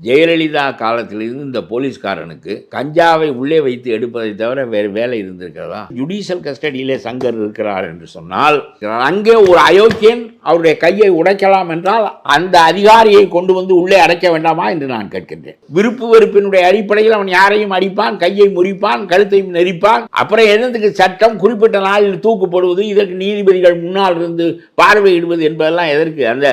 ஜெயலலிதா காலத்திலிருந்து இந்த போலீஸ்காரனுக்கு கஞ்சாவை உள்ளே வைத்து எடுப்பதை தவிர வேறு வேலை இருந்திருக்கிறதா? ஜுடிஷியல் கஸ்டடியிலே சங்கர் இருக்கிறார் என்று சொன்னால் அங்கே ஒரு அயோக்கியன் அவருடைய கையை உடைக்கலாம் என்றால் அந்த அதிகாரியை கொண்டு வந்து உள்ளே அடைக்க வேண்டாமா என்று நான் கேட்கின்றேன். விருப்பு வெறுப்பினுடைய அடிப்படையில் அவன் யாரையும் அடிப்பான், கையை முறிப்பான், கழுத்தையும் நெரிப்பான். அப்புறம் என்னதுக்கு சட்டம்? குறிப்பிட்ட நாளில் தூக்குப்படுவது, இதற்கு நீதிபதிகள் முன்னால் இருந்து பார்வையிடுவது என்பதெல்லாம் எதற்கு? அந்த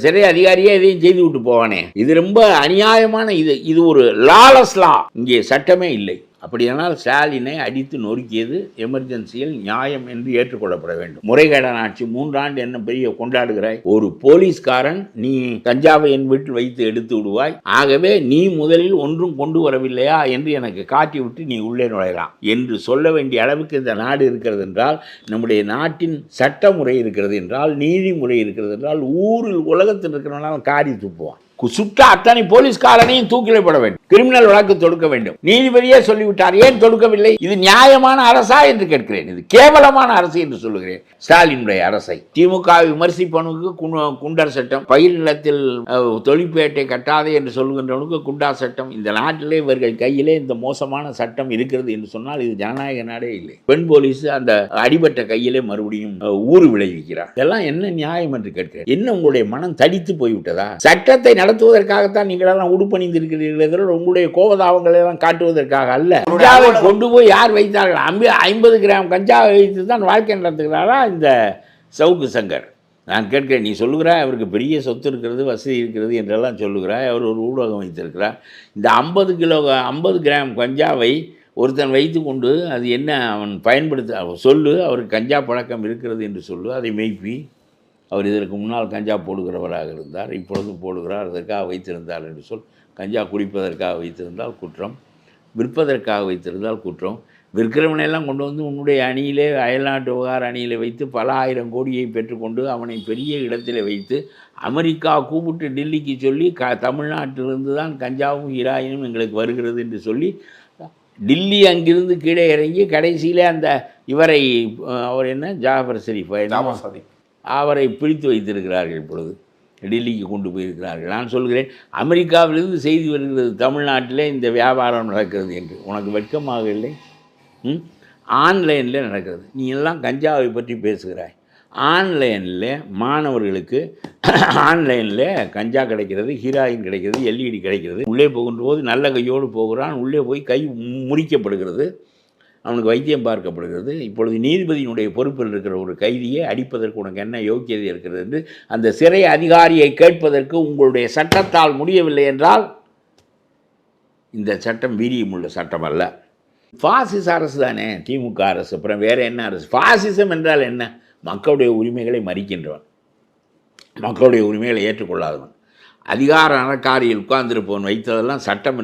சிறை அதிகாரியே இதையும் செய்து விட்டு போவானே. இது ரொம்ப அநியாயமான இது ஒரு லாலஸ் லா. இங்கே சட்டமே இல்லை. அப்படியானால் ஸ்டாலினை அடித்து நொறுக்கியது எமர்ஜென்சியில் நியாயம் என்று ஏற்றுக்கொள்ளப்பட வேண்டும். முறைகேடான ஆட்சி 3 ஆண்டு என்ன பெரிய கொண்டாடுகிறாய்? ஒரு போலீஸ்காரன் நீ கஞ்சாவை என் வீட்டில் வைத்து எடுத்து விடுவாய், ஆகவே நீ முதலில் ஒன்றும் கொண்டு வரவில்லையா என்று எனக்கு காட்டி விட்டு நீ உள்ளே நுழையலாம் என்று சொல்ல வேண்டிய அளவுக்கு இந்த நாடு இருக்கிறது என்றால், நம்முடைய நாட்டின் சட்டமுறை இருக்கிறது என்றால், நீதிமுறை இருக்கிறது என்றால், ஊரில் உலகத்தில் இருக்கிறவனால காரி துப்புவான். சுட்ட அத்தனை போலீஸ்காரனையும் தூக்கிலே போட வேண்டும், கிரிமினல் வழக்கு தொடுக்க வேண்டும். நீதிபதியே சொல்லிவிட்டார், ஏன் தொடுக்கவில்லை? இது நியாயமான அரசா என்று கேட்கிறேன். இது கேவலமான அரசு என்று சொல்லுகிறேன். ஸ்டாலினுடைய அரசை திமுக விமர்சிப்பவனுக்கு குண்டர் சட்டம், பயிர் நிலத்தில் தொழிற்பேட்டை கட்டாதே என்று சொல்லுகின்றவனுக்கு குண்டார் சட்டம். இந்த நாட்டிலே இவர்கள் கையிலே இந்த மோசமான சட்டம் இருக்கிறது என்று சொன்னால் இது ஜனநாயக நாடே இல்லை. பெண் போலீஸ் அந்த அடிபட்ட கையிலே மறுபடியும் ஊறு விளைவிக்கிறார். இதெல்லாம் என்ன நியாயம் என்று கேட்கிறேன். என்ன உங்களுடைய மனம் தடித்து போய்விட்டதா? சட்டத்தை நடத்துவதற்காகத்தான் நீங்கள் எல்லாம் உடுப்பணிந்திருக்கிறீர்கள், உங்களுடைய கோபதாபங்களை எல்லாம் காட்டுவதற்காக அல்ல. கஞ்சாவை கொண்டு போய் யார் வைத்தார்கள்? 50 கிராம் கஞ்சாவை வைத்து தான் வாழ்க்கை நடத்துகிறாரா இந்த சவுக்கு சங்கர்? நான் கேட்கிறேன். நீ சொல்லுகிறாய் அவருக்கு பெரிய சொத்து இருக்கிறது, வசதி இருக்கிறது என்றெல்லாம் சொல்லுகிறாய். அவர் ஒரு ஊடகம் வைத்திருக்கிறார். இந்த 50 கிராம் கஞ்சாவை ஒருத்தன் வைத்து கொண்டு அது என்ன அவன் பயன்படுத்த சொல்லு, அவருக்கு கஞ்சா பழக்கம் இருக்கிறது என்று சொல்லு, அதை மெய்ப்பி. அவர் இதற்கு முன்னால் கஞ்சா போடுகிறவராக இருந்தார், இப்பொழுது போடுகிறார், அதற்காக வைத்திருந்தார் என்று சொல். கஞ்சா குடிப்பதற்காக வைத்திருந்தால் குற்றம், விற்பதற்காக வைத்திருந்தால் குற்றம். விற்கிறவனையெல்லாம் கொண்டு வந்து உன்னுடைய அணியிலே, அயல்நாட்டு விவகார அணியில் வைத்து பல ஆயிரம் கோடியை பெற்றுக்கொண்டு அவனை பெரிய இடத்தில் வைத்து அமெரிக்கா கூப்பிட்டு டெல்லிக்கு சொல்லி தமிழ்நாட்டிலிருந்து தான் கஞ்சாவும் ஹீராயினும் எங்களுக்கு வருகிறது என்று சொல்லி டில்லி அங்கிருந்து கீழே இறங்கி கடைசியில் அந்த இவரை அவர் என்ன ஜாஃபர் ஷரீஃப் அவரை பிடித்து வைத்திருக்கிறார்கள். இப்பொழுது டெல்லிக்கு கொண்டு போயிருக்கிறார்கள். நான் சொல்கிறேன், அமெரிக்காவிலிருந்து செய்தி வருகிறது தமிழ்நாட்டிலே இந்த வியாபாரம் நடக்கிறது என்று. உனக்கு வெட்கமாக இல்லை? ஆன்லைனில் நடக்கிறது. நீ எல்லாம் கஞ்சாவை பற்றி பேசுகிறாய். ஆன்லைனில் மாணவர்களுக்கு ஆன்லைனில் கஞ்சா கிடைக்கிறது, ஹீராயின் கிடைக்கிறது, எல்இடி கிடைக்கிறது. உள்ளே போகின்ற போது நல்ல கையோடு போகிறான், உள்ளே போய் கை முறிக்கப்படுகிறது, அவனுக்கு வைத்தியம் பார்க்கப்படுகிறது. இப்பொழுது நீதிபதியினுடைய பொறுப்பில் இருக்கிற ஒரு கைதியை அடிப்பதற்கு உனக்கு என்ன யோக்கியதை இருக்கிறது என்று அந்த சிறை அதிகாரியை கேட்பதற்கு உங்களுடைய சட்டத்தால் முடியவில்லை என்றால் இந்த சட்டம் வீரியமுள்ள சட்டம் அல்ல. பாசிச அரசு தானே திமுக அரசு, அப்புறம் வேறு என்ன அரசு? பாசிசம் என்றால் என்ன? மக்களுடைய உரிமைகளை மறிக்கின்றவன், மக்களுடைய உரிமைகளை ஏற்றுக்கொள்ளாதவன், அதிகார அறக்காரியில் உட்கார்ந்திருப்பவன் வைத்ததெல்லாம் சட்டம்.